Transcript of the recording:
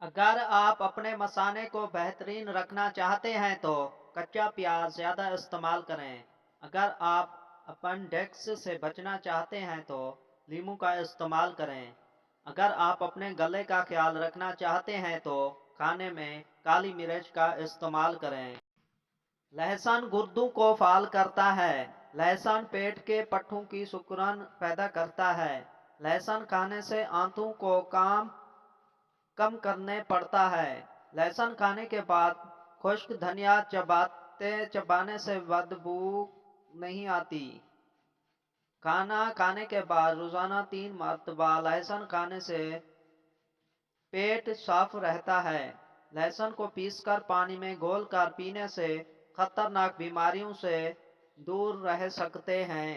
अगर आप अपने मसाने को बेहतरीन रखना चाहते हैं तो कच्चा प्याज ज़्यादा इस्तेमाल करें। अगर आप अपेंडिक्स से बचना चाहते हैं तो नींबू का इस्तेमाल करें। अगर आप अपने गले का ख्याल रखना चाहते हैं तो खाने में काली मिर्च का इस्तेमाल करें। लहसुन गुर्दों को फाल करता है। लहसुन पेट के पट्टों की सिकुड़न पैदा करता है। लहसुन खाने से आंतों को कम करने पड़ता है। लहसुन खाने के बाद खुश्क धनिया चबाने से बदबू नहीं आती। खाना खाने के बाद रोजाना 3 मरतबा लहसुन खाने से पेट साफ रहता है। लहसुन को पीसकर पानी में घोलकर पीने से खतरनाक बीमारियों से दूर रह सकते हैं।